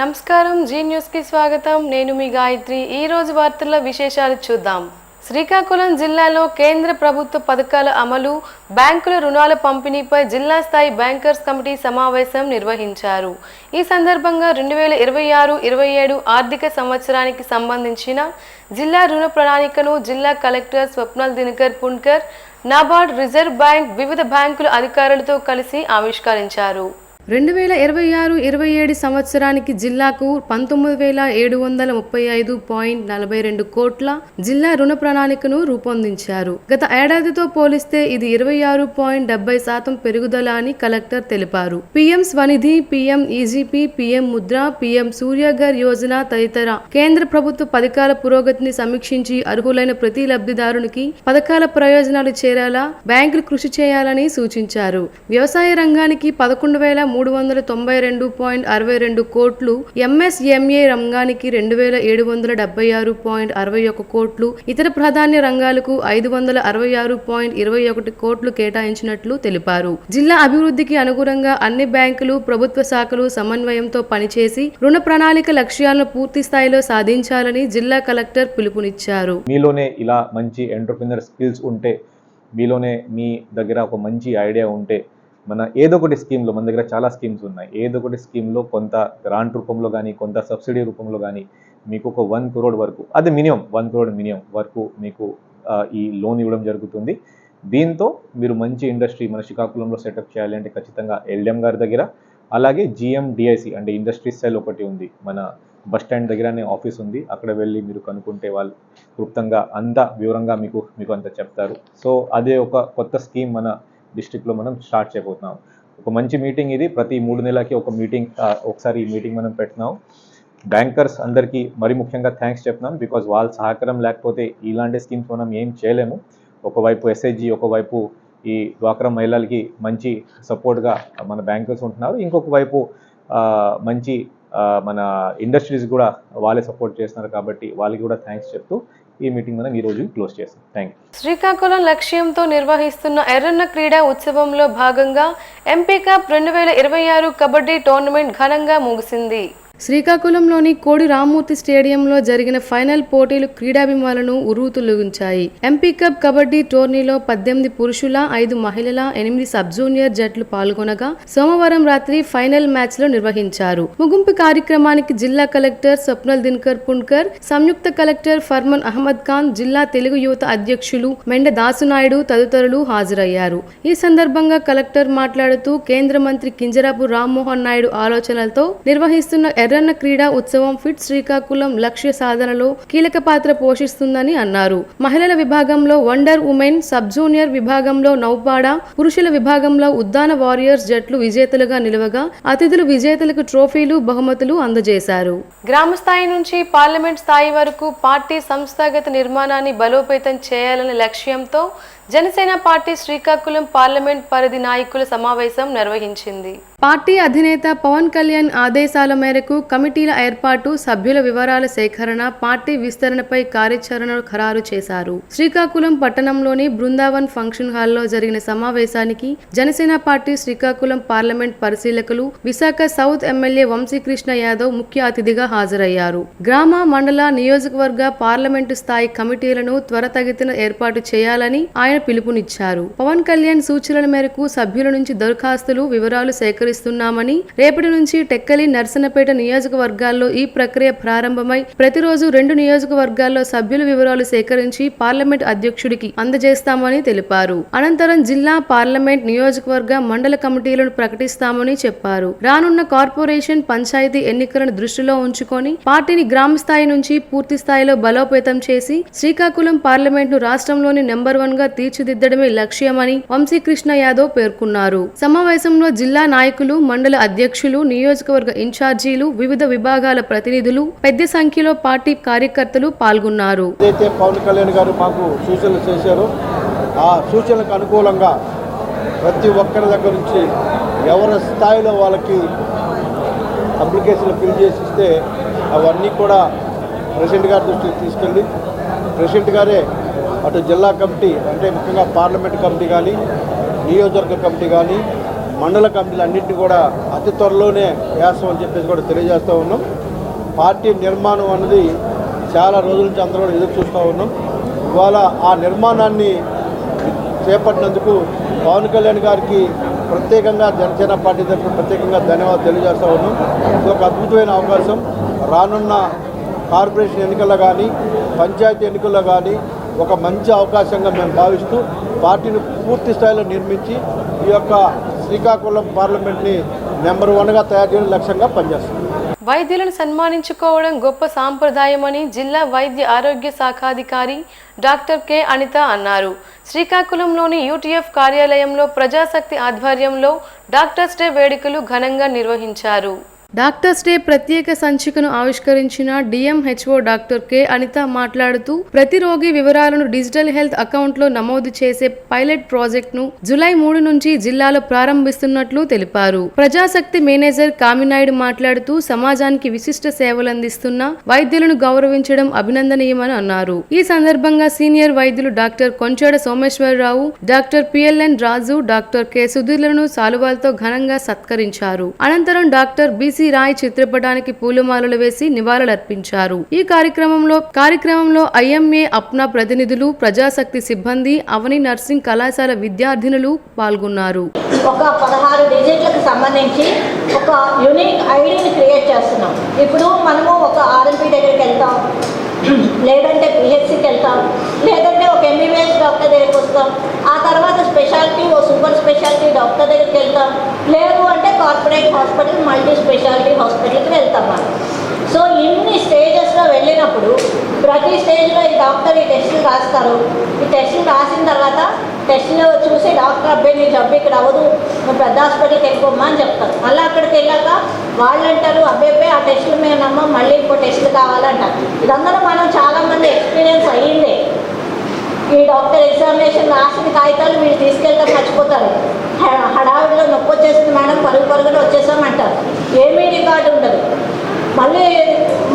నమస్కారం G news కి స్వాగతం. నేను మీ గాయత్రి. ఈ రోజు వార్తల విశేషాలు చూద్దాం. శ్రీకాకుళం జిల్లాలో కేంద్ర ప్రభుత్వ పథకాల అమలు, బ్యాంకుల రుణాల పంపిణీపై జిల్లా స్థాయి బ్యాంకర్స్ కమిటీ సమావేశం నిర్వహించారు. ఈ సందర్భంగా 2026-27 ఆర్థిక సంవత్సరానికి సంబంధించిన జిల్లా రుణ ప్రణాళికను జిల్లా collector Swapnil Dinakar Punkar, NABARD, reserve bank, వివిధ బ్యాంకుల అధికారులతో కలిసి ఆవిష్కరించారు. 2026-27 సంవత్సరానికి జిల్లాకు 19,735.42 కోట్ల జిల్లా రుణ ప్రణాళికను రూపొందించారు. గత ఏడాదితో పోలిస్తే ఇది 26.70% పెరుగుదల అని కలెక్టర్ తెలిపారు. PM Svanidhi, PM EGP, PM Mudra, PM Surya Ghar Yojana తదితర కేంద్ర ప్రభుత్వ పథకాల పురోగతిని సమీక్షించి అర్హులైన ప్రతి లబ్ధిదారునికి పథకాల ప్రయోజనాలు చేరేలా బ్యాంకులు కృషి చేయాలని సూచించారు. వ్యవసాయ రంగానికి 11,392.62 కోట్లు, ఎంఎస్ఎంఏ రంగానికి 2,776.61 కోట్లు, ఇతర ప్రాధాన్య రంగాలకు 566.21 కోట్లు కేటాయించినట్లు తెలిపారు. జిల్లా అభివృద్ధికి అనుగుణంగా అన్ని బ్యాంకులు, ప్రభుత్వ శాఖలు సమన్వయంతో పనిచేసి రుణ ప్రణాళిక లక్ష్యాలను పూర్తి స్థాయిలో సాధించాలని జిల్లా కలెక్టర్ పిలుపునిచ్చారు. మీలోనే ఇలా మంచి ఎంటర్‌ప్రెన్యూర్ స్కిల్స్ ఉంటే, మీలోనే మీ దగ్గర ఒక మంచి ఐడియా ఉంటే, మన ఏదో ఒకటి స్కీమ్లో, మన దగ్గర చాలా స్కీమ్స్ ఉన్నాయి, ఏదో ఒకటి స్కీమ్లో కొంత గ్రాంట్ రూపంలో కానీ, కొంత సబ్సిడీ రూపంలో కానీ మీకు ఒక 1 crore వరకు, అది మినిమం 1 crore మినిమం వరకు మీకు ఈ లోన్ ఇవ్వడం జరుగుతుంది. దీంతో మీరు మంచి ఇండస్ట్రీ మన శ్రీకాకుళంలో సెటప్ చేయాలి అంటే ఖచ్చితంగా ఎల్ఎం గారి దగ్గర, అలాగే జిఎండిఐసి అంటే ఇండస్ట్రీ సెల్ ఒకటి ఉంది, మన బస్ స్టాండ్ దగ్గరనే ఆఫీస్ ఉంది, అక్కడ వెళ్ళి మీరు కనుక్కుంటే వాళ్ళు క్లుప్తంగా అంతా వివరంగా మీకు అంతా చెప్తారు. సో అదే ఒక కొత్త స్కీమ్ మన డిస్ట్రిక్ట్లో మనం స్టార్ట్ చేయబోతున్నాం. ఒక మంచి మీటింగ్ ఇది. ప్రతి 3 నెలలకి ఒక మీటింగ్, ఒకసారి ఈ మీటింగ్ మనం పెడుతున్నాం. బ్యాంకర్స్ అందరికీ మరి ముఖ్యంగా థ్యాంక్స్ చెప్తున్నాం. బికాజ్ వాళ్ళ సహకారం లేకపోతే ఇలాంటి స్కీమ్స్ మనం ఏం చేయలేము. ఒకవైపు ఎస్హెచ్జి, ఒకవైపు ఈ డ్వాక్రా మహిళలకి మంచి సపోర్ట్గా మన బ్యాంకర్స్ ఉంటున్నారు, ఇంకొక వైపు మంచి మన ఇండస్ట్రీస్ కూడా వాళ్ళే సపోర్ట్ చేస్తున్నారు. కాబట్టి వాళ్ళకి కూడా థ్యాంక్స్ చెప్తూ ఈ మీటింగ్ మనం ఈ రోజు క్లోజ్ చేస్తాం. Thank you. శ్రీకాకుళం లక్ష్యంతో నిర్వహిస్తున్న ఎర్రన్న క్రీడా ఉత్సవంలో భాగంగా ఎంపీ కప్ 2026 కబడ్డీ టోర్నమెంట్ ఘనంగా ముగిసింది. శ్రీకాకుళంలోని కోడి రామ్మూర్తి స్టేడియంలో జరిగిన ఫైనల్ పోటీలు క్రీడాభిమానులను ఉర్రూతలూగించాయి. ఎంపీ కప్ కబడ్డీ టోర్నీలో 18 పురుషుల, 5 మహిళల, 8 సబ్ జూనియర్ జట్లు పాల్గొనగా సోమవారం రాత్రి ఫైనల్ మ్యాచ్ లో నిర్వహించారు. ముగింపు కార్యక్రమానికి జిల్లా కలెక్టర్ స్వప్నల్ దినకర్ పున్కర్, సంయుక్త కలెక్టర్ ఫర్మన్ అహ్మద్ ఖాన్, జిల్లా తెలుగు యువత అధ్యక్షులు మెండ దాసునాయుడు తదితరులు హాజరయ్యారు. ఈ సందర్భంగా కలెక్టర్ మాట్లాడుతూ కేంద్ర మంత్రి కింజరాపు రామ్మోహన్ నాయుడు ఆలోచనలతో నిర్వహిస్తున్న ఎర్రన్న క్రీడా ఉత్సవం ఫిట్ శ్రీకాకుళం లక్ష్య సాధనలో కీలక పాత్ర పోషిస్తుందని అన్నారు. మహిళల విభాగంలో వండర్ ఉమెన్, సబ్ జూనియర్ విభాగంలో నౌపాడ, పురుషుల విభాగంలో ఉద్దాన వారియర్స్ జట్లు విజేతలుగా నిలవగా అతిథులు విజేతలకు ట్రోఫీలు, బహుమతులు అందజేశారు. గ్రామ స్థాయి నుంచి పార్లమెంట్ స్థాయి వరకు పార్టీ సంస్థాగత నిర్మాణాన్ని బలోపేతం చేయాలనే లక్ష్యంతో జనసేన పార్టీ శ్రీకాకుళం పార్లమెంట్ పరిధి నాయకుల సమావేశం నిర్వహించింది. పార్టీ అధినేత పవన్ కళ్యాణ్ ఆదేశాల మేరకు కమిటీల ఏర్పాటు, సభ్యుల వివరాల సేకరణ, పార్టీ విస్తరణపై కార్యాచరణను ఖరారు చేశారు. శ్రీకాకుళం పట్టణంలోని బృందావన్ ఫంక్షన్ హాల్లో జరిగిన సమావేశానికి జనసేన పార్టీ శ్రీకాకుళం పార్లమెంట్ పరిశీలకులు, విశాఖ సౌత్ ఎమ్మెల్యే వంశీకృష్ణ యాదవ్ ముఖ్య అతిథిగా హాజరయ్యారు. గ్రామ, మండల, నియోజకవర్గ, పార్లమెంటు స్థాయి కమిటీలను త్వరితగతిన ఏర్పాటు చేయాలని ఆయన పిలుపునిచ్చారు. పవన్ కళ్యాణ్ సూచనల మేరకు సభ్యుల నుంచి దరఖాస్తులు, వివరాలు సేకరిస్తున్నామని, రేపటి నుంచి టెక్కలి, నర్సనపేట నియోజకవర్గాల్లో ఈ ప్రక్రియ ప్రారంభమై ప్రతిరోజు 2 నియోజకవర్గాల్లో సభ్యుల వివరాలు సేకరించి పార్లమెంట్ అధ్యక్షుడికి అందజేస్తామని తెలిపారు. అనంతరం జిల్లా, పార్లమెంట్, నియోజకవర్గ, మండల కమిటీలను ప్రకటిస్తామని చెప్పారు. రానున్న కార్పొరేషన్, పంచాయతీ ఎన్నికలను దృష్టిలో ఉంచుకొని పార్టీని గ్రామ స్థాయి నుంచి పూర్తి స్థాయిలో బలోపేతం చేసి శ్రీకాకుళం పార్లమెంట్ ను రాష్ట్రంలోని నెంబర్ 1 గా తీర్చిదిద్దడమే లక్ష్యమని వంశీకృష్ణ యాదవ్ పేర్కొన్నారు. సమావేశంలో జిల్లా నాయకులు, మండల అధ్యక్షులు, నియోజకవర్గ ఇన్ఛార్జీలు, వివిధ విభాగాల ప్రతినిధులు, పెద్ద సంఖ్యలో పార్టీ కార్యకర్తలు పాల్గొన్నారు. పవన్ కళ్యాణ్ గారు మాకు సూచనలు చేశారు. ఆ సూచనలకు అనుకూలంగా ప్రతి ఒక్కరి దగ్గర నుంచి ఎవరి స్థాయిలో వాళ్ళకి అప్లికేషన్లు ఫిల్ చేసి ఇస్తే అవన్నీ కూడా ప్రెసిడెంట్ గారి దృష్టికి తీసుకెళ్ళి ప్రెసిడెంట్ గారే అటు జిల్లా కమిటీ అంటే ముఖ్యంగా పార్లమెంట్ కమిటీ కానీ, నియోజకవర్గ కమిటీ కానీ, మండల కమిటీలు అన్నింటినీ కూడా అతి త్వరలోనే వేస్తామని చెప్పేసి కూడా తెలియజేస్తూ ఉన్నాం. పార్టీ నిర్మాణం అన్నది చాలా రోజుల నుంచి అందరూ కూడా ఎదురు చూస్తూ ఉన్నాం. ఇవాళ ఆ నిర్మాణాన్ని చేపట్టినందుకు పవన్ కళ్యాణ్ గారికి ప్రత్యేకంగా జనసేన పార్టీ తరఫున ప్రత్యేకంగా ధన్యవాదాలు తెలియజేస్తూ ఉన్నాం. ఇది ఒక అద్భుతమైన అవకాశం. రానున్న కార్పొరేషన్ ఎన్నికల్లో కానీ పంచాయతీ ఎన్నికల్లో కానీ ఒక మంచి అవకాశంగా మేము భావిస్తూ పార్టీని పూర్తి స్థాయిలో నిర్మించి ఈ యొక్క శ్రీకాకుళం పార్లమెంట్ని నెంబర్ 1గా తయారు చేయడం లక్ష్యంగా పనిచేస్తున్నాం. వైద్యులను సన్మానించుకోవడం గొప్ప సాంప్రదాయమని జిల్లా వైద్య ఆరోగ్య శాఖాధికారి డాక్టర్ కె అనిత అన్నారు. శ్రీకాకుళంలోని యూటీఎఫ్ కార్యాలయంలో ప్రజాశక్తి ఆధ్వర్యంలో డాక్టర్స్ డే వేడుకలు ఘనంగా నిర్వహించారు. డాక్టర్స్ డే ప్రత్యేక సంచికను ఆవిష్కరించిన డిఎంహెచ్ఓ డాక్టర్ కె అనిత మాట్లాడుతూ ప్రతి రోగి వివరాలను డిజిటల్ హెల్త్ అకౌంట్లో నమోదు చేసే పైలట్ ప్రాజెక్టును జూలై 3 నుంచి జిల్లాలో ప్రారంభిస్తున్నట్లు తెలిపారు. ప్రజాశక్తి మేనేజర్ కామినాయుడు మాట్లాడుతూ సమాజానికి విశిష్ట సేవలందిస్తున్న వైద్యులను గౌరవించడం అభినందనీయమని అన్నారు. ఈ సందర్భంగా సీనియర్ వైద్యులు డాక్టర్ కొంచెడ సోమేశ్వరరావు, డాక్టర్ పిఎల్ఎన్ రాజు, డాక్టర్ కె సుధీర్లను సాలువాలతో ఘనంగా సత్కరించారు. అనంతరం డాక్టర్ బిసి రాయ్ చిత్రపటానికి పూలమాలలు వేసి నివాళులర్పించారు. ఈ కార్యక్రమంలో ఐఎంఏ అప్నా ప్రతినిధులు, ప్రజాశక్తి సిబ్బంది, అవని నర్సింగ్ కళాశాల విద్యార్థినులు పాల్గొన్నారు. ఒక 16 డిజిట్లకు సంబంధించి ఒక యూనిక్ ఐడిని క్రియేట్ చేస్తున్నాం. ఇప్పుడు మనము ఒక ఆర్ఎంపీ దగ్గరికి వెళ్తాం, లేదంటే పిహెచ్సికి వెళ్తాం, లేదంటే ఒక ఎంబీబీఎస్ డాక్టర్ దగ్గరికి వస్తాం, ఆ తర్వాత స్పెషాలిటీ ఓ సూపర్ స్పెషాలిటీ డాక్టర్ దగ్గరికి వెళ్తాం, లేదు అంటే కార్పొరేట్ హాస్పిటల్, మల్టీ స్పెషాలిటీ హాస్పిటల్కి వెళ్తాం మనం. సో ఇన్ని స్టేజెస్లో వెళ్ళినప్పుడు ప్రతి స్టేజ్లో ఈ డాక్టర్ ఈ టెస్టులు రాస్తారు. ఈ టెస్టులు రాసిన తర్వాత టెస్టులు చూసి డాక్టర్ అబ్బాయి నీ జబ్బు ఇక్కడ అవ్వదు, నువ్వు పెద్ద హాస్పిటల్కి వెళ్ళిపోమ్మా అని చెప్తారు. మళ్ళీ అక్కడికి వెళ్ళాక వాళ్ళు అంటారు అబ్బాయి ఆ టెస్టులు మేము నమ్మం, మళ్ళీ ఇంకో టెస్టులు కావాలంటారు. ఇదందరూ మనం చాలామంది ఎక్స్పీరియన్స్ అయ్యిందే. ఈ డాక్టర్ ఎగ్జామినేషన్ రాసిన కాగితాలు వీళ్ళు తీసుకెళ్తాం మర్చిపోతారు. హడావిడిలో నొప్పి వచ్చేసింది మేడం, పరుగులో వచ్చేసామంటారు. ఏమీ రికార్డు ఉండదు. మళ్ళీ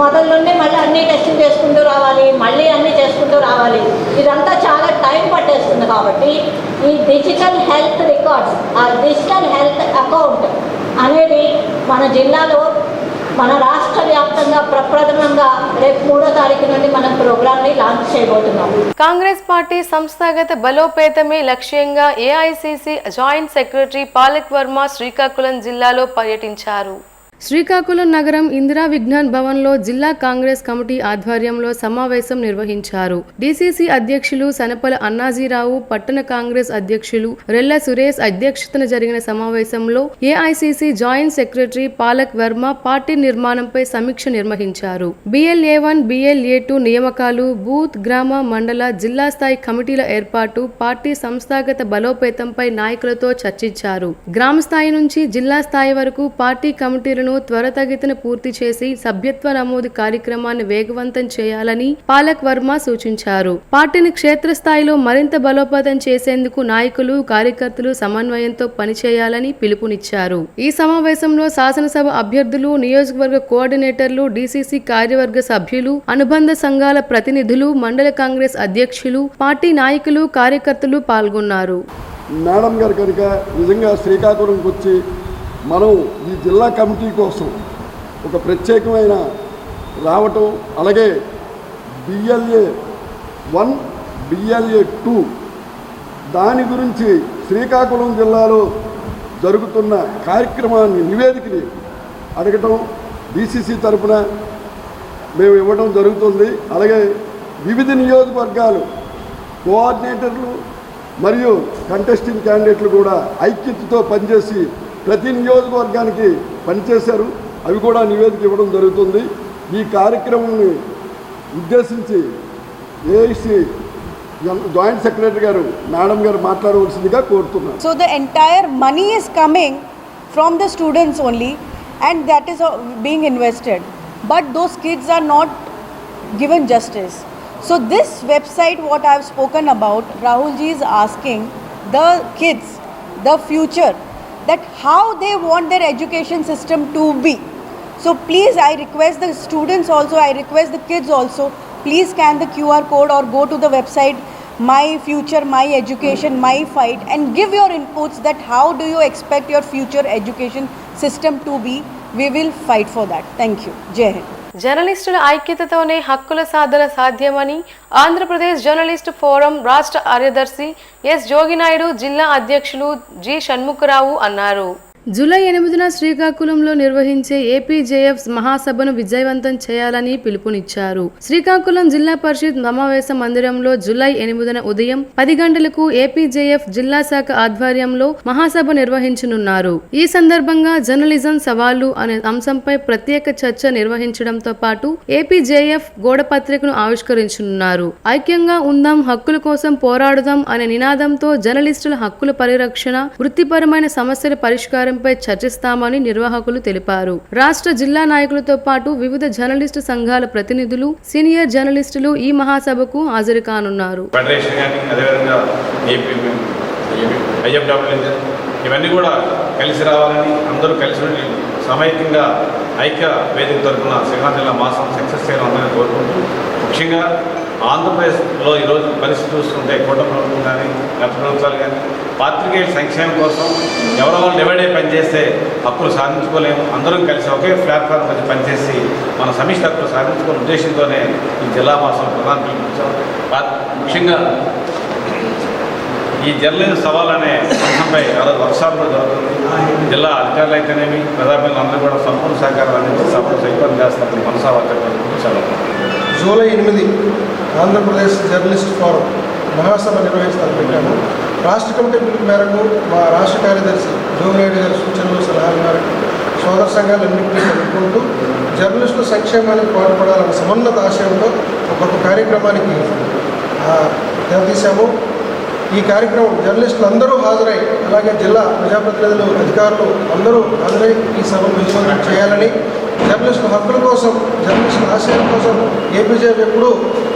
మొదల నుండి మళ్ళీ అన్నీ టెస్టింగ్ చేసుకుంటూ రావాలి, మళ్ళీ అన్నీ చేసుకుంటూ రావాలి. ఇదంతా చాలా టైం పట్టేస్తుంది. కాబట్టి ఈ డిజిటల్ హెల్త్ రికార్డ్స్, ఆ డిజిటల్ హెల్త్ అకౌంట్ అనేది మన జిల్లాలో, మన రాష్ట్ర వ్యాప్తంగా ప్రప్రథమంగా రేపు 3వ తారీఖు నుండి మనం ప్రోగ్రామ్ని లాంచ్ చేయబోతున్నాం. కాంగ్రెస్ పార్టీ సంస్థాగత బలోపేతమే లక్ష్యంగా AICC joint secretary palak Varma Srikakulam జిల్లాలో పర్యటించారు. శ్రీకాకుళం నగరం ఇందిరా విజ్ఞాన్ భవన్లో జిల్లా కాంగ్రెస్ కమిటీ ఆధ్వర్యంలో సమావేశం నిర్వహించారు. డిసిసి అధ్యక్షులు సనపల అన్నాజీరావు, పట్టణ కాంగ్రెస్ అధ్యక్షులు రెల్ల సురేష్ అధ్యక్షతన జరిగిన సమావేశంలో AICC joint secretary palak Varma party నిర్మాణంపై సమీక్ష నిర్వహించారు. BLA1, BLA2 నియామకాలు, బూత్, గ్రామ, మండల, జిల్లా స్థాయి కమిటీల ఏర్పాటు, పార్టీ సంస్థాగత బలోపేతంపై నాయకులతో చర్చించారు. గ్రామ స్థాయి నుంచి జిల్లా స్థాయి వరకు పార్టీ కమిటీలను త్వరితగతిన పూర్తి చేసి సభ్యత్వ నమోదు కార్యక్రమాన్ని వేగవంతం చేయాలని పాలక్ వర్మ సూచించారు. పార్టీని క్షేత్రస్థాయిలో మరింత బలోపేతం చేసేందుకు నాయకులు, కార్యకర్తలు సమన్వయంతో పనిచేయాలని పిలుపునిచ్చారు. ఈ సమావేశంలో శాసనసభ అభ్యర్థులు, నియోజకవర్గ కోఆర్డినేటర్లు, డిసిసి కార్యవర్గ సభ్యులు, అనుబంధ సంఘాల ప్రతినిధులు, మండల కాంగ్రెస్ అధ్యక్షులు, పార్టీ నాయకులు, కార్యకర్తలు పాల్గొన్నారు. మేడం గారు కనుక నిజంగా శ్రీకాకుళంకి వచ్చి మనం ఈ జిల్లా కమిటీ కోసం ఒక ప్రత్యేకమైన రావటం, అలాగే BLA1, BLA2 దాని గురించి శ్రీకాకుళం జిల్లాలో జరుగుతున్న కార్యక్రమాన్ని నివేదికని అడగటం డిసిసి తరఫున మేము ఇవ్వడం జరుగుతుంది. అలాగే వివిధ నియోజకవర్గాలు కోఆర్డినేటర్లు మరియు కంటెస్టింగ్ క్యాండిడేట్లు కూడా ఐక్యతతో పనిచేసి ప్రతి నియోజకవర్గానికి పనిచేశారు. అవి కూడా నివేదిక ఇవ్వడం జరుగుతుంది. ఈ కార్యక్రమాన్ని ఉద్దేశించి ఏఐసి జాయింట్ సెక్రటరీ గారు మేడం గారు మాట్లాడవలసిందిగా కోరుతున్నారు. So the entire money is coming from the students only and that is being invested, but those kids are not given justice. So this website what I have spoken about, Rahul ji is asking the kids, the future, that how they want their education system to be. So please, I request the students also, I request the kids also, please scan the QR code or go to the website my future, my education, my fight, and give your inputs that how do you expect your future education system to be. We will fight for that. Thank you. Jai Hind. జర్నలిస్టుల ఐక్యతతోనే హక్కుల సాధన సాధ్యమని Andhra Pradesh journalist forum రాష్ట్ర కార్యదర్శి yes Jogi Naidu, జిల్లా అధ్యక్షులు G Shanmukha Rao అన్నారు. July 8న శ్రీకాకుళంలో నిర్వహించే ఏపీజేఎఫ్ మహాసభను విజయవంతం చేయాలని పిలుపునిచ్చారు. శ్రీకాకుళం జిల్లా పరిషత్ సమావేశ మందిరంలో జూలై 8న ఉదయం 10 గంటలకు ఏపీజేఎఫ్ జిల్లా శాఖ ఆధ్వర్యంలో మహాసభ నిర్వహించనున్నారు. ఈ సందర్భంగా జర్నలిజం సవాళ్లు అనే అంశంపై ప్రత్యేక చర్చ నిర్వహించడంతో పాటు ఏపీజేఎఫ్ గోడపత్రికను ఆవిష్కరించనున్నారు. ఐక్యంగా ఉందాం, హక్కుల కోసం పోరాడుదాం అనే నినాదంతో జర్నలిస్టుల హక్కుల పరిరక్షణ, వృత్తిపరమైన సమస్యల పరిష్కారం పై చర్చిస్తామని నిర్వాహకులు తెలిపారు. రాష్ట్ర జిల్లా నాయకులతో పాటు వివిధ జర్నలిస్టు సంఘాల ప్రతినిధులు, సీనియర్ జర్నలిస్టులు ఈ మహాసభకు హాజరు కానున్నారు. ఇవన్నీ కూడా కలిసి రావాలని, అందరూ కలిసి సమైక్యంగా ఐక్య వేదిక తరఫున శ్రీకాకుళం జిల్లా మాసం సక్సెస్ చేయాలని కోరుకుంటూ, ముఖ్యంగా ఆంధ్రప్రదేశ్లో ఈరోజు పరిస్థితి చూస్తుంటే కూటమి ప్రభుత్వం కానీ గత ప్రభుత్వాలు కానీ పాత్రికేయుల సంక్షేమం కోసం ఎవరెవరు డివైడ్ అయి పనిచేస్తే హక్కులు సాధించుకోలేము. అందరం కలిసి ఒకే ప్లాట్ఫామ్ మీద పనిచేసి మన సమిష్టి హక్కులు సాధించుకునే ఉద్దేశంతోనే ఈ జిల్లా మాసం ప్రధాన పిలుపునిచ్చాం. ముఖ్యంగా ఈ జర్నలిజం సవాల్ అనే అంశంపై వర్క్షాప్ కూడా జరుగుతుంది. జిల్లా అధికారులు అయితేనేమి ప్రజాప్రతినిధులు అందరూ కూడా సంపూర్ణ సహకారం అందించి సభను సైతం చేస్తారని మనసావాక్యం సెలవు. జూలై 8 ఆంధ్రప్రదేశ్ జర్నలిస్ట్ ఫోరం మహాసభ నిర్వహిస్తామని పెట్టాము. రాష్ట్ర కమిటీ పిలుపు మేరకు మా రాష్ట్ర కార్యదర్శి జోగినాయుడు గారి సూచనలు, సలహాల మేరకు సోదర సంఘాలన్నింటినీ కలుపుకుంటూ జర్నలిస్టుల సంక్షేమానికి పాటుపడాలన్న సమన్నత ఆశయంతో ఒక గొప్ప కార్యక్రమానికి తెరతీశాము. ఈ కార్యక్రమం జర్నలిస్టులు అందరూ హాజరై, అలాగే జిల్లా ప్రజాప్రతినిధులు, అధికారులు అందరూ హాజరై ఈ సభను విజయవంతం చేయాలని, జర్నలిస్టుల హక్కుల కోసం, జర్నలిస్టుల ఆశయాల కోసం ఏపీజేఎఫ్ ఎప్పుడూ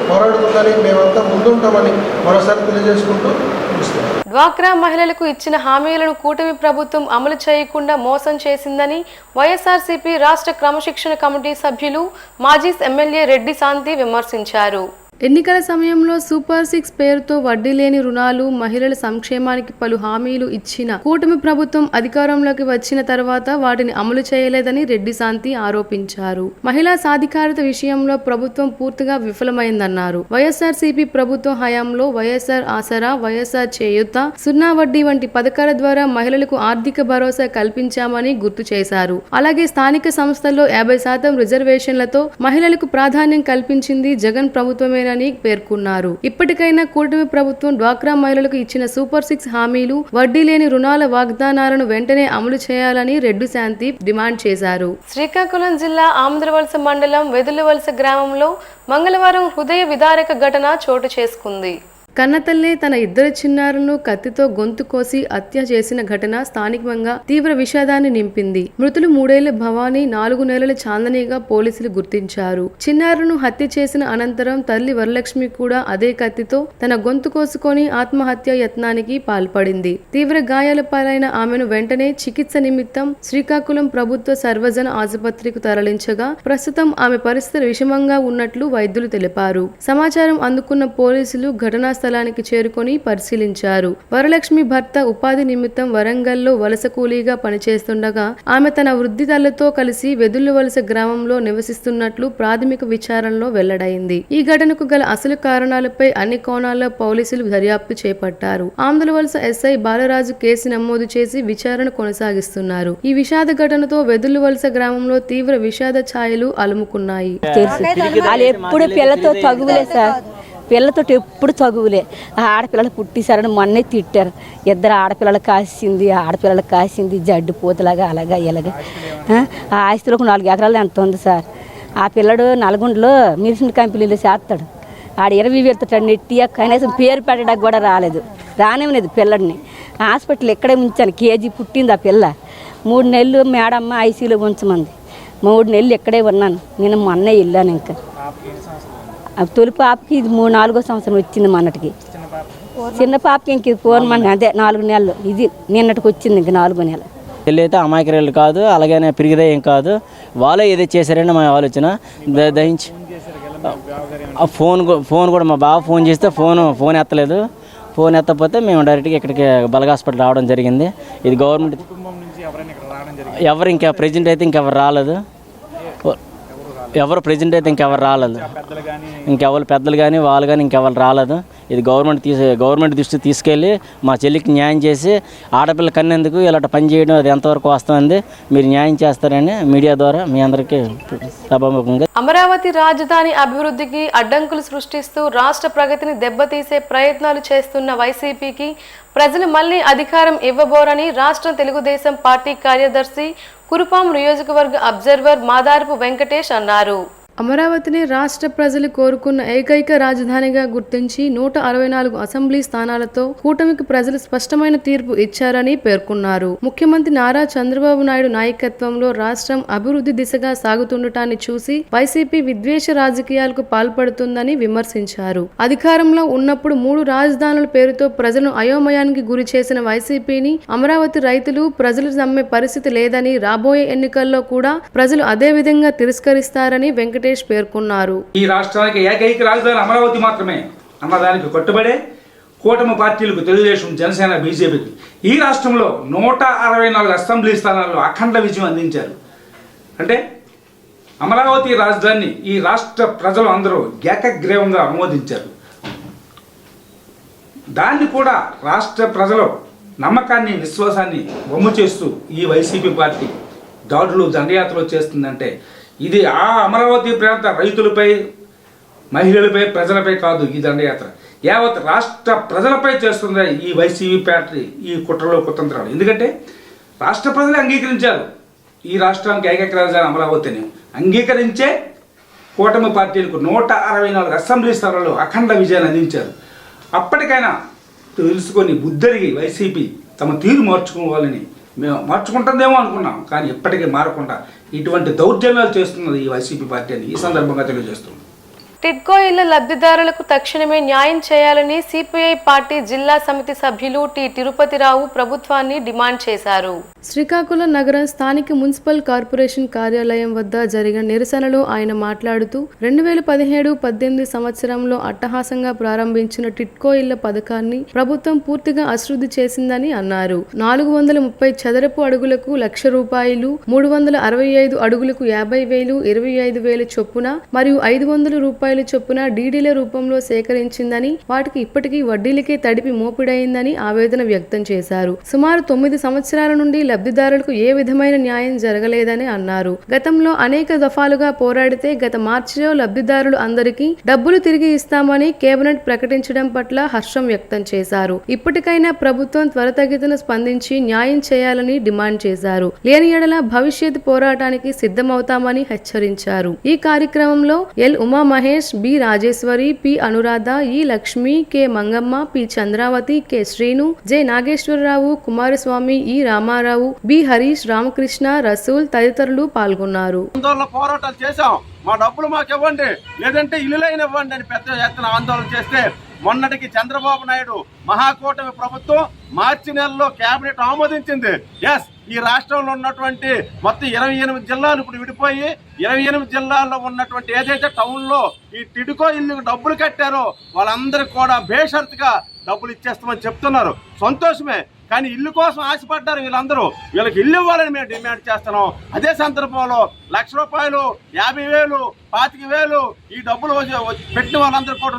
పోరాడుతుందని, మేమంతా ముందుంటామని మరోసారి తెలియజేసుకుంటూ ముగిస్తున్నాం. డ్వాక్రా మహిళలకు ఇచ్చిన హామీలను కూటమి ప్రభుత్వం అమలు చేయకుండా మోసం చేసిందని వైఎస్ఆర్సీపీ రాష్ట్ర క్రమశిక్షణ కమిటీ సభ్యులు, మాజీ ఎమ్మెల్యే రెడ్డి శాంతి విమర్శించారు. ఎన్నికల సమయంలో సూపర్ 6 పేరుతో వడ్డీ లేని రుణాలు, మహిళల సంక్షేమానికి పలు హామీలు ఇచ్చిన కూటమి ప్రభుత్వం అధికారంలోకి వచ్చిన తర్వాత వాటిని అమలు చేయలేదని రెడ్డి శాంతి ఆరోపించారు. మహిళా సాధికారత విషయంలో ప్రభుత్వం పూర్తిగా విఫలమైందన్నారు. వైఎస్ఆర్సీపీ ప్రభుత్వం హయాంలో వైఎస్ఆర్ ఆసరా, వైఎస్ఆర్ చేయూత, సున్నా వడ్డీ వంటి పథకాల ద్వారా మహిళలకు ఆర్థిక భరోసా కల్పించామని గుర్తు చేశారు. అలాగే స్థానిక సంస్థల్లో 50% రిజర్వేషన్లతో మహిళలకు ప్రాధాన్యం కల్పించింది జగన్ ప్రభుత్వమే పేర్కొన్నారు. ఇప్పటికైనా కూటమి ప్రభుత్వం డ్వాక్రా మహిళలకు ఇచ్చిన సూపర్ 6 హామీలు, వడ్డీ లేని రుణాల వాగ్దానాలను వెంటనే అమలు చేయాలని రెడ్డి శాంతి డిమాండ్ చేశారు. శ్రీకాకుళం జిల్లా ఆంధ్రవలస మండలం వెదులవలస గ్రామంలో మంగళవారం హృదయ విదారక ఘటన చోటు చేసుకుంది. కన్నతల్లే తన 2 చిన్నారులను కత్తితో గొంతు కోసి హత్య చేసిన ఘటన స్థానికంగా తీవ్ర విషాదాన్ని నింపింది. మృతులు 3 ఏళ్ల భవానీ, 4 నెలల చాందనిగా పోలీసులు గుర్తించారు. చిన్నారులను హత్య చేసిన అనంతరం తల్లి వరలక్ష్మి కూడా అదే కత్తితో తన గొంతు కోసుకొని ఆత్మహత్య యత్నానికి పాల్పడింది. తీవ్ర గాయాల పాలైన ఆమెను వెంటనే చికిత్స నిమిత్తం శ్రీకాకుళం ప్రభుత్వ సర్వజన ఆసుపత్రికి తరలించగా ప్రస్తుతం ఆమె పరిస్థితి విషమంగా ఉన్నట్లు వైద్యులు తెలిపారు. సమాచారం అందుకున్న పోలీసులు ఘటనా స్థలానికి చేరుకొని పరిశీలించారు. వరలక్ష్మి భర్త ఉపాధి నిమిత్తం వరంగల్లో వలస కూలీగా పనిచేస్తుండగా ఆమె తన వృద్ధి తల్లితో కలిసి వెదులవలస గ్రామంలో నివసిస్తున్నట్లు ప్రాథమిక విచారణలో వెల్లడైంది. ఈ ఘటనకు గల అసలు కారణాలపై అన్ని కోణాల్లో పోలీసులు దర్యాప్తు చేపట్టారు. ఆంధ్రవలస ఎస్ఐ బాలరాజు కేసు నమోదు చేసి విచారణ కొనసాగిస్తున్నారు. ఈ విషాద ఘటనతో వెదులవలస గ్రామంలో తీవ్ర విషాద ఛాయలు అలుముకున్నాయి. పిల్లతో ఎప్పుడు చదువులే. ఆడపిల్లలు పుట్టిసారని మొన్నే తిట్టారు. 2 ఆడపిల్లలు కాసింది జడ్డు పూతలాగా అలాగా ఇలాగా. ఆ ఆస్తిలోకి 4 ఎకరాలు ఎంత ఉంది సార్. ఆ పిల్లడు నల్గొండలో మిషన్ కంపెనీలో చేస్తాడు. ఆడ 20,000 నెట్టి కనీసం పేరు పెట్టడానికి కూడా రానివ్వలేదు పిల్లడిని. హాస్పిటల్ ఇక్కడే ఉంచాను. కేజీ పుట్టింది ఆ పిల్ల. 3 నెలలు మేడమ్మ ఐసీలో ఉంచమంది. 3 నెలలు ఇక్కడే ఉన్నాను. నేను మొన్నే వెళ్ళాను. ఇంకా తొలి పాపకి ఇది 3-4వ సంవత్సరం వచ్చింది. మొన్నటికి చిన్న పాపకి ఇంక ఫోన్ అదే 4 నెలలు. ఇది నిన్నటికి వచ్చింది. ఇంక 4వ నెల. పెళ్ళి అయితే అమాయకురాలు కాదు, అలాగనే పెరిగిదే ఏం కాదు. వాళ్ళే ఏదో చేశారని మా ఆలోచన. దహించి ఆ ఫోన్ కూడా మా బావ ఫోన్ చేస్తే ఫోన్ ఎత్తలేదు. ఫోన్ ఎత్తకపోతే మేము డైరెక్ట్గా ఇక్కడికి బలగా హాస్పిటల్ రావడం జరిగింది. ఇది గవర్నమెంట్ ఎవరు ఇంకా ప్రెజెంట్ అయితే ఇంకెవరు రాలేదు. ప్రెజెంట్ అయితే ఇంకెవరు రాలేదు. ఇంకెవరు పెద్దలు కానీ వాళ్ళు కానీ ఇంకెవరు రాలేదు. ఇది గవర్నమెంట్ దృష్టికి తీసుకెళ్ళి మా చెల్లికి న్యాయం చేసి ఆడపిల్ల కన్నేందుకు ఇలాంటి పని చేయడం అది ఎంతవరకు వస్తుంది, మీరు న్యాయం చేస్తారని మీడియా ద్వారా మీ అందరికీ సభాముఖంగా. అమరావతి రాజధాని అభివృద్ధికి అడ్డంకులు సృష్టిస్తూ రాష్ట్ర ప్రగతిని దెబ్బతీసే ప్రయత్నాలు చేస్తున్న వైసీపీకి ప్రజలు మళ్లీ అధికారం ఇవ్వబోరని రాష్ట్ర తెలుగుదేశం పార్టీ కార్యదర్శి కురుపాం నియోజకవర్గ అబ్జర్వర్ మాదారపు వెంకటేష్ అన్నారు. అమరావతిని రాష్ట్ర ప్రజలు కోరుకున్న ఏకైక రాజధానిగా గుర్తించి 164 అసెంబ్లీ స్థానాలతో కూటమికి ప్రజలు స్పష్టమైన తీర్పు ఇచ్చారని పేర్కొన్నారు. ముఖ్యమంత్రి నారా చంద్రబాబు నాయుడు నాయకత్వంలో రాష్ట్రం అభివృద్ధి దిశగా సాగుతుండటాన్ని చూసి వైసీపీ విద్వేష రాజకీయాలకు పాల్పడుతుందని విమర్శించారు. అధికారంలో ఉన్నప్పుడు 3 రాజధానుల పేరుతో ప్రజలను అయోమయానికి గురి చేసిన వైసీపీని అమరావతి రైతులు ప్రజలు నమ్మే పరిస్థితి లేదని, రాబోయే ఎన్నికల్లో కూడా ప్రజలు అదే విధంగా తిరస్కరిస్తారని వెంకటేష్ పేర్కొన్నారు. ఈ రాష్ట్రానికి ఏకైక రాజధాని అమరావతి మాత్రమే అన్నదానికి కట్టుబడే కూటమి పార్టీలకు తెలుగుదేశం, జనసేన, బీజేపీకి ఈ రాష్ట్రంలో 164 అసెంబ్లీ స్థానాల్లో అఖండ విజయం అందించారు. అంటే అమరావతి రాజధానిని ఈ రాష్ట్ర ప్రజలు అందరూ ఏకగ్రీవంగా ఆమోదించారు. దాన్ని కూడా రాష్ట్ర ప్రజల నమ్మకాన్ని, విశ్వాసాన్ని వమ్ము చేస్తూ ఈ వైసీపీ పార్టీ దాడులు, దండయాత్రలు చేస్తుందంటే ఇది ఆ అమరావతి ప్రాంత రైతులపై, మహిళలపై, ప్రజలపై కాదు. ఈ దండయాత్ర యావత్ రాష్ట్ర ప్రజలపై చేస్తుంది ఈ వైసీపీ పార్టీ ఈ కుట్రలో కుతంత్రాలు. ఎందుకంటే రాష్ట్ర ప్రజలు అంగీకరించారు ఈ రాష్ట్రానికి ఏకైక రాజధాని అమరావతిని. అంగీకరించే కూటమి పార్టీలకు 164 అసెంబ్లీ స్థానాల్లో అఖండ విజయాన్ని అందించారు. అప్పటికైనా తెలుసుకొని బుద్ధరిగి వైసీపీ తమ తీరు మార్చుకోవాలని మేము మార్చుకుంటుందేమో అనుకున్నాం. కానీ ఇప్పటికీ మారకుండా ఇటువంటి దౌర్జన్యాలు చేస్తున్నది ఈ వైసీపీ పార్టీ అని ఈ సందర్భంగా తెలియజేస్తున్నాం. టిడ్కో ఇళ్ల లబ్ధిదారులకు తక్షణమే న్యాయం చేయాలని సిపిఐ పార్టీ జిల్లా సమితి సభ్యులు టి తిరుపతిరావు ప్రభుత్వాన్ని డిమాండ్ చేశారు. శ్రీకాకుళం నగరం స్థానిక మున్సిపల్ కార్పొరేషన్ కార్యాలయం వద్ద జరిగిన నిరసనలో ఆయన మాట్లాడుతూ 2017-18 సంవత్సరంలో అట్టహాసంగా ప్రారంభించిన టిడ్కో ఇళ్ల పథకాన్ని ప్రభుత్వం పూర్తిగా అశ్రద్ధ చేసిందని అన్నారు. 430 చదరపు అడుగులకు ₹1,00,000, 365 అడుగులకు 50,000, 25,000 చొప్పున మరియు 500 రూపాయల చొప్పున డీడీల రూపంలో సేకరించిందని, వాటికి ఇప్పటికీ వడ్డీలకే తడిపి మోపిడైందని ఆవేదన వ్యక్తం చేశారు. సుమారు 9 సంవత్సరాల నుండి లబ్ధిదారులకు ఏ విధమైన న్యాయం జరగలేదని అన్నారు. గతంలో అనేక దఫాలుగా పోరాడితే గత మార్చిలో లబ్ధిదారులు అందరికీ డబ్బులు తిరిగి ఇస్తామని కేబినెట్ ప్రకటించడం పట్ల హర్షం వ్యక్తం చేశారు. ఇప్పటికైనా ప్రభుత్వం త్వరితగతిన స్పందించి న్యాయం చేయాలని డిమాండ్ చేశారు. లేని యెడల భవిష్యత్ పోరాటానికి సిద్ధమవుతామని హెచ్చరించారు. ఈ కార్యక్రమంలో L Uma Mahesh, B Rajeshwari, P Anuradha, E Lakshmi, K Mangamma, P Chandravathi, K Srinu, J Nageswararao, Kumaraswamy, E Ramarao, B Harish, Ramakrishna, Rasool తదితరులు పాల్గొన్నారు. ఆందోళన పోరాటాలు చేశాం. మా డబ్బులు మాకు ఇవ్వండి, లేదంటే ఇల్లులైన ఇవ్వండి అని పెద్ద ఎత్తున ఆందోళన చేస్తే మొన్నటికి చంద్రబాబు నాయుడు మహాకూటమి ప్రభుత్వం మార్చి నెలలో కేబినెట్ ఆమోదించింది. ఎస్, ఈ రాష్ట్రంలో ఉన్నటువంటి మొత్తం 28 జిల్లాలు ఇప్పుడు విడిపోయి 28 జిల్లాల్లో ఉన్నటువంటి ఏదైతే టౌన్లో ఈ టిడ్కో ఇల్లు డబ్బులు కట్టారో వాళ్ళందరికీ కూడా బేషరతుగా డబ్బులు ఇచ్చేస్తామని చెప్తున్నారు. సంతోషమే. కానీ ఇల్లు కోసం ఆశపడ్డారు వీళ్ళందరూ. వీళ్ళకి ఇల్లు ఇవ్వాలని మేము డిమాండ్ చేస్తున్నాం. అదే సందర్భంలో ₹1,00,000, 50,000, 25,000 ఈ డబ్బులు పెట్టిన వాళ్ళందరూ కూడా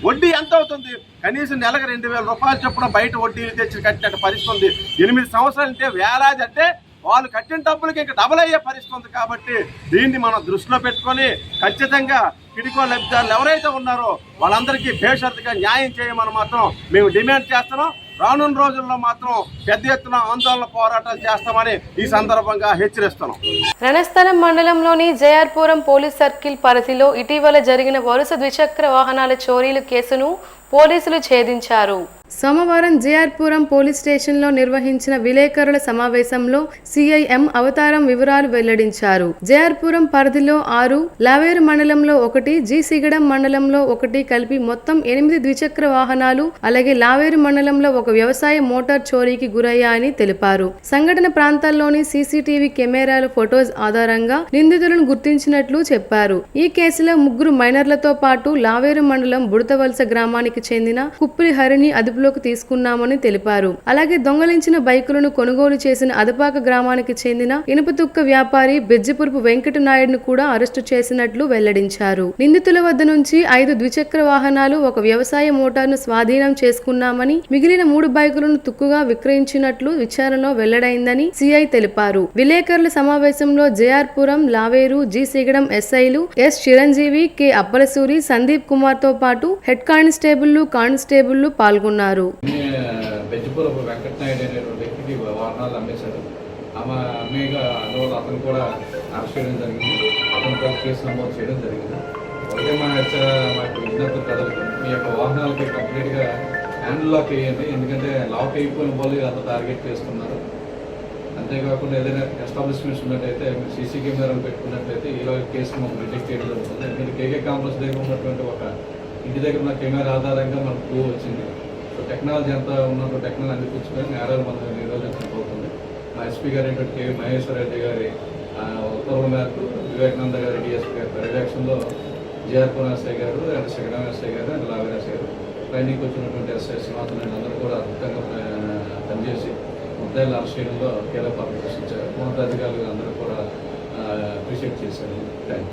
వడ్డీ ఎంత అవుతుంది? కనీసం నెలకు ₹2,000 చొప్పున బయట వడ్డీలు తెచ్చి కట్టినట్టు పరిస్థితి ఉంది. 8 సంవత్సరాలు అంటే వేలాది, అంటే వాళ్ళు కట్టిన డబ్బులకి ఇంకా డబుల్ అయ్యే పరిస్థితి ఉంది. కాబట్టి దీన్ని మనం దృష్టిలో పెట్టుకొని ఖచ్చితంగా టిడ్కో లబ్ధిదారులు ఎవరైతే ఉన్నారో వాళ్ళందరికీ బేషరతుగా న్యాయం చేయమని మాత్రం మేము డిమాండ్ చేస్తున్నాం. రానున్న రోజుల్లో మాత్రం పెద్ద ఎత్తున ఆందోళన పోరాటాలు చేస్తామని ఈ సందర్భంగా హెచ్చరిస్తున్నాం. రణస్థలం మండలంలోని జయార్పురం పోలీస్ సర్కిల్ పరిధిలో ఇటీవల జరిగిన వరుస ద్విచక్ర వాహనాల చోరీల కేసును పోలీసులు ఛేదించారు. సోమవారం జేఆర్పురం పోలీస్ స్టేషన్లో నిర్వహించిన విలేకరుల సమావేశంలో సిఐఎం అవతారం వివరాలు వెల్లడించారు. జేఆర్పురం పరిధిలో 6, లావేరు మండలంలో 1, జీసిగడం మండలంలో 1 కలిపి మొత్తం 8 ద్విచక్ర వాహనాలు, అలాగే లావేరు మండలంలో ఒక వ్యవసాయ మోటార్ చోరీకి గురయ్యాయని తెలిపారు. సంఘటన ప్రాంతాల్లోని సీసీటీవీ కెమెరాల ఫొటోస్ ఆధారంగా నిందితులను గుర్తించినట్లు చెప్పారు. ఈ కేసులో 3 మైనర్లతో పాటు లావేరు మండలం బుడతవలస గ్రామానికి చెందిన కుప్రి హరిని అదుపులోకి తీసుకున్నామని తెలిపారు. అలాగే దొంగలించిన బైకులను కొనుగోలు చేసిన అదపాక గ్రామానికి చెందిన ఇనుపతుక్క వ్యాపారి బెజ్జిపురపు వెంకట నాయుడును కూడా అరెస్టు చేసినట్లు వెల్లడించారు. నిందితుల వద్ద నుంచి 5 ద్విచక్ర వాహనాలు, ఒక వ్యవసాయ మోటార్ను స్వాధీనం చేసుకున్నామని, మిగిలిన 3 బైకులను తుక్కుగా విక్రయించినట్లు విచారణలో వెల్లడైందని సిఐ తెలిపారు. విలేకరుల సమావేశంలో జేఆర్పురం, లావేరు, జీసిగడం ఎస్ఐలు ఎస్ చిరంజీవి, కె అప్పలసూరి, సందీప్ కుమార్ తో పాటు హెడ్ కానిస్టేబుళ్లు పాల్గొన్నారు. బెజ్జిపురపు వెంకటనాయుడు అనేటువంటి వ్యక్తికి వాహనాలు అమ్మేశాడు. అమ్మేగా అందువల్ల అతను కూడా అరెస్ట్ చేయడం జరిగింది. అతనిపై కేసు నమోదు చేయడం జరిగింది. ఒకటే మాకు విజ్ఞప్తి కదలదు, మీ యొక్క వాహనాలకి కంప్లీట్గా హ్యాండ్ లాక్ వేయండి. ఎందుకంటే లాక్ అయిపోయిన వాళ్ళు అంత టార్గెట్ చేస్తున్నారు. అంతేకాకుండా ఏదైనా ఎస్టాబ్లిష్మెంట్స్ ఉన్నట్టయితే మీరు సీసీ కెమెరాలు పెట్టుకున్నట్లయితే ఇలాగ కేసు మాకు రిజెక్ట్ చేయడం జరుగుతుంది. మీరు కేకే కాంప్లెక్స్ దగ్గర ఉన్నటువంటి ఒక ఇంటి దగ్గర ఉన్న కెమెరా ఆధారంగా మనకు ప్రూవ్ వచ్చింది. సో టెక్నాలజీ ఎంత ఉన్నదో టెక్నాలజీ అందిపించుకొని నేరాలు మనం నిరోధించబోతుంది. మా ఎస్పీ గారు ఏంటంటే కేవీ మహేశ్వర రెడ్డి గారి ఉత్తర్వుల మేరకు వివేకానంద గారి డిఎస్పీ గారి పర్యవేక్షణలో జేఆర్పురం ఎస్ఐ గారు అండ్ శగడం ఎస్ఐ గారు అండ్ లావేర్ ఎస్ఐ గారు ట్రైనింగ్కి వచ్చినటువంటి ఎస్ఐ సింహాసనం అందరూ కూడా అద్భుతంగా పనిచేసి ముద్దాయిల అరెస్ట్ చేయడంలో కీలక పాత్ర పోషించారు. ఉన్నతాధికారులు అందరూ కూడా అప్రిషియేట్ చేశారు.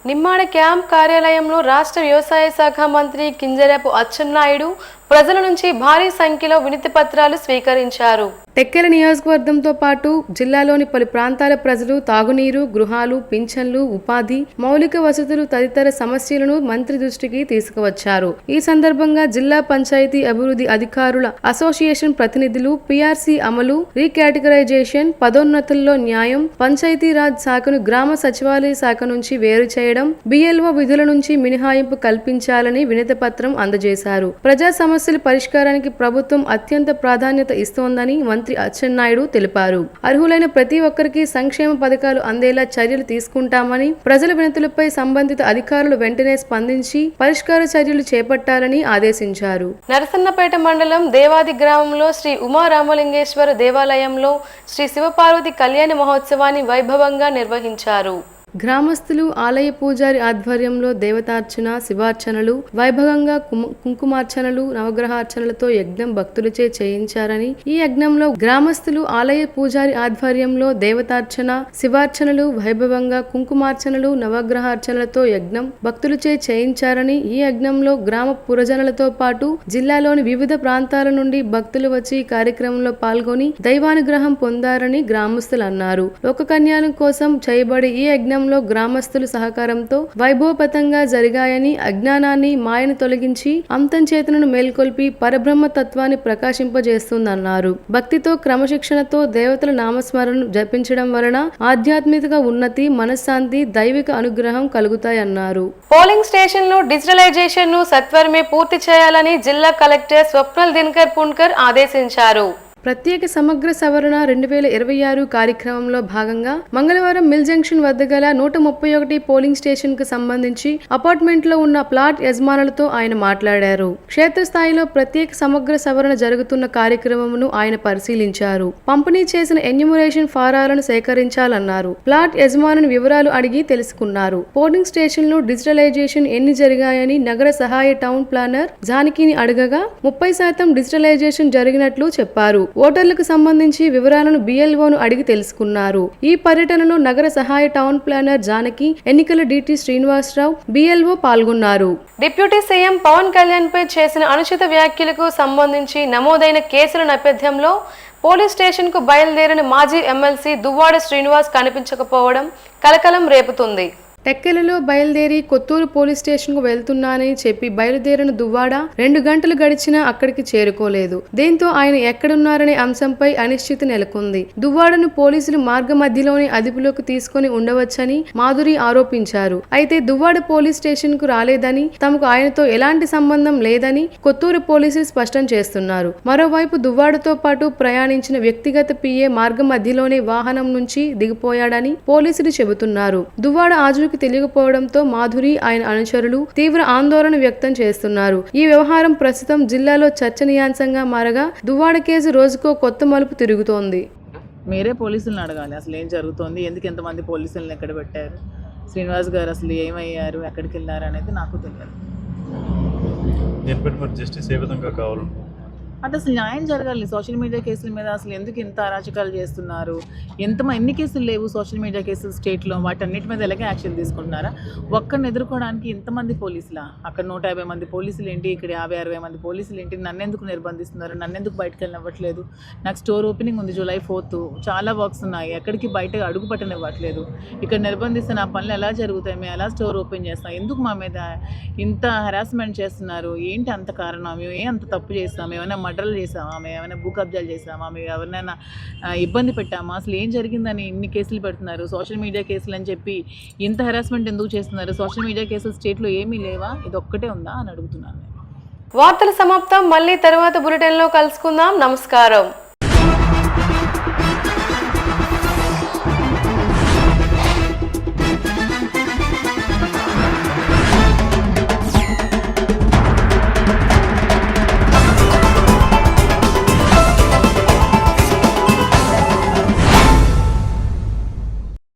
నిమ్మాడ క్యాంప్ కార్యాలయంలో రాష్ట్ర వ్యవసాయ శాఖ మంత్రి కింజరాపు అచ్చెన్నాయుడు ప్రజల నుంచి భారీ సంఖ్యలో వినతి పత్రాలు స్వీకరించారు. టెక్కెల నియోజకవర్గంతో పాటు జిల్లాలోని పలు ప్రాంతాల ప్రజలు తాగునీరు, గృహాలు, పింఛన్లు, ఉపాధి, మౌలిక వసతులు తదితర సమస్యలను మంత్రి దృష్టికి తీసుకువచ్చారు. ఈ సందర్భంగా జిల్లా పంచాయతీ అభివృద్ధి అధికారుల అసోసియేషన్ ప్రతినిధులు పీఆర్సీ అమలు, రీకేటగరైజేషన్, పదోన్నతుల్లో న్యాయం, పంచాయతీరాజ్ శాఖను గ్రామ సచివాలయ శాఖ నుంచి వేరు చేయడం, బిఎల్ఓ విధుల నుంచి మినహాయింపు కల్పించాలని వినతి పత్రం అందజేశారు. ప్రజా సమస్యల పరిష్కారానికి ప్రభుత్వం అత్యంత ప్రాధాన్యత ఇస్తోందని మంత్రి అచ్చెన్నాయుడు తెలిపారు. అర్హులైన ప్రతి ఒక్కరికి సంక్షేమ పథకాలు అందేలా చర్యలు తీసుకుంటామని, ప్రజల వినతులపై సంబంధిత అధికారులు వెంటనే స్పందించి పరిష్కార చర్యలు చేపట్టాలని ఆదేశించారు. నరసన్నపేట మండలం దేవాది గ్రామంలో శ్రీ ఉమారామలింగేశ్వర దేవాలయంలో శ్రీ శివపార్వతి కళ్యాణ మహోత్సవాన్ని వైభవంగా నిర్వహించారు. గ్రామస్తులు, ఆలయ పూజారి ఆధ్వర్యంలో దేవతార్చన, శివార్చనలు, వైభవంగా కుంకుమార్చనలు, నవగ్రహార్చనలతో యజ్ఞం భక్తులచే చేయించారని, ఈ యజ్ఞంలో గ్రామస్తులు, ఆలయ పూజారి ఆధ్వర్యంలో దేవతార్చన, శివార్చనలు, వైభవంగా కుంకుమార్చనలు, నవగ్రహార్చనలతో యజ్ఞం భక్తులచే చేయించారని, ఈ యజ్ఞంలో గ్రామ పురజనులతో పాటు జిల్లాలోని వివిధ ప్రాంతాల నుండి భక్తులు వచ్చి ఈ కార్యక్రమంలో పాల్గొని దైవానుగ్రహం పొందారని గ్రామస్తులు అన్నారు. లోక కళ్యాణం కోసం చేయబడి ఈ యజ్ఞం గ్రామస్తుల సహకారంతో వైభవపతంగా జరిగాయని, అజ్ఞానాన్ని, మాయను తొలగించి అంతం చేతనను మేల్కొల్పి పరబ్రహ్మ తత్వాన్ని ప్రకాశింపజేస్తుందన్నారు. భక్తితో, క్రమశిక్షణతో దేవతల నామస్మరణ జపించడం వలన ఆధ్యాత్మిక ఉన్నతి, మనశ్శాంతి, దైవిక అనుగ్రహం కలుగుతాయన్నారు. పోలింగ్ స్టేషన్లో డిజిటలైజేషన్ ను సత్వరమే పూర్తి చేయాలని జిల్లా కలెక్టర్ స్వప్నల్ దినకర్ పున్కర్ ఆదేశించారు. ప్రత్యేక సమగ్ర సవరణ 2026 కార్యక్రమంలో భాగంగా మంగళవారం మిల్ జంక్షన్ వద్ద గల 131 పోలింగ్ స్టేషన్ కు సంబంధించి అపార్ట్మెంట్ లో ఉన్న ప్లాట్ యజమానులతో ఆయన మాట్లాడారు. క్షేత్రస్థాయిలో ప్రత్యేక సమగ్ర సవరణ జరుగుతున్న కార్యక్రమమును ఆయన పరిశీలించారు. పంపిణీ చేసిన ఎన్యూమరేషన్ ఫారాలను సేకరించాలన్నారు. ప్లాట్ యజమానుని వివరాలు అడిగి తెలుసుకున్నారు. పోలింగ్ స్టేషన్ లో డిజిటలైజేషన్ ఎన్ని జరిగాయని నగర సహాయ టౌన్ ప్లానర్ జానకిని అడగగా 30% డిజిటలైజేషన్ జరిగినట్లు చెప్పారు. ఓటర్లకు సంబంధించి వివరాలను బిఎల్ఓను అడిగి తెలుసుకున్నారు. ఈ పర్యటనలో నగర సహాయ టౌన్ ప్లానర్ జానకి, ఎన్నికల డిటి శ్రీనివాసరావు, బిఎల్ఓ పాల్గొన్నారు. డిప్యూటీ సీఎం పవన్ కళ్యాణ్ పై చేసిన అనుచిత వ్యాఖ్యలకు సంబంధించి నమోదైన కేసుల నేపథ్యంలో పోలీస్ స్టేషన్ కు బయలుదేరిన మాజీ ఎమ్మెల్సీ దువ్వాడ శ్రీనివాస్ కనిపించకపోవడం కలకలం రేపుతుంది. టెక్కెలలో బయలుదేరి కొత్తూరు పోలీస్ స్టేషన్ కు వెళ్తున్నానని చెప్పి బయలుదేరిన దువ్వాడ 2 గంటలు గడిచినా అక్కడికి చేరుకోలేదు. దీంతో ఆయన ఎక్కడున్నారనే అంశంపై అనిశ్చితి నెలకొంది. దువ్వాడను పోలీసులు మార్గ మధ్యలోనే అదుపులోకి తీసుకుని ఉండవచ్చని మాధురి ఆరోపించారు. అయితే దువ్వాడ పోలీస్ స్టేషన్ కు రాలేదని, తమకు ఆయనతో ఎలాంటి సంబంధం లేదని కొత్తూరు పోలీసులు స్పష్టం చేస్తున్నారు. మరోవైపు దువ్వాడతో పాటు ప్రయాణించిన వ్యక్తిగత పిఏ మార్గ మధ్యలోనే వాహనం నుంచి దిగిపోయాడని పోలీసులు చెబుతున్నారు. దువ్వాడ ఆజూకి తెలియకపోవడంతో మాధురి, ఆయన అనుచరులు తీవ్ర ఆందోళన వ్యక్తం చేస్తున్నారు. ఈ వ్యవహారం ప్రస్తుతం జిల్లాలో చర్చనీయాంశంగా మారగా దువ్వాడ కేసు రోజుకో కొత్త మలుపు తిరుగుతోంది. మీరే పోలీసులను అడగాలి అసలు ఏం జరుగుతోంది, ఎందుకు ఎంతమంది పోలీసులను ఎక్కడ పెట్టారు, శ్రీనివాస్ గారు అసలు ఏమయ్యారు, ఎక్కడికి వెళ్ళారు అనేది నాకు తెలియదు. జస్టిస్ ఏ విధంగా కావాలి అంటే అసలు న్యాయం జరగాలి. సోషల్ మీడియా కేసుల మీద అసలు ఎందుకు ఇంత అరాచకాలు చేస్తున్నారు? ఎన్ని కేసులు లేవు సోషల్ మీడియా కేసులు స్టేట్లో, వాటన్నిటి మీద ఎలాగే యాక్షన్ తీసుకుంటున్నారా? ఒక్కరిని ఎదుర్కోవడానికి ఇంతమంది పోలీసులా? అక్కడ 150 మంది పోలీసులు ఏంటి, ఇక్కడ 50-60 మంది పోలీసులు ఏంటి? నన్ను ఎందుకు నిర్బంధిస్తున్నారు? నన్ను ఎందుకు బయటకు వెళ్ళనివ్వట్లేదు? నాకు స్టోర్ ఓపెనింగ్ ఉంది July 4th, చాలా వర్క్స్ ఉన్నాయి, ఎక్కడికి బయట అడుగు పట్టనివ్వట్లేదు. ఇక్కడ నిర్బంధిస్తే నా పనులు ఎలా జరుగుతాయి? మేము ఎలా స్టోర్ ఓపెన్ చేస్తాం? ఎందుకు మా మీద ఇంత హెరాస్మెంట్ చేస్తున్నారు? ఏంటి అంత కారణం? మేము అంత తప్పు చేస్తాం? ఏమైనా మర్డర్లు చేసామా? మేము ఏమైనా భూ కబ్జాలు చేసామా? మేము ఎవరినైనా ఇబ్బంది పెట్టామా? అసలు ఏం జరిగిందని ఇన్ని కేసులు పెడుతున్నారు? సోషల్ మీడియా కేసులు అని చెప్పి ఇంత హెరాస్మెంట్ ఎందుకు చేస్తున్నారు? సోషల్ మీడియా కేసులు స్టేట్లో ఏమీ లేవా? ఇది ఒక్కటే ఉందా అని అడుగుతున్నాను. వార్తల సమాప్తం. మళ్ళీ తర్వాత బులెటిన్లో కలుసుకుందాం. నమస్కారం.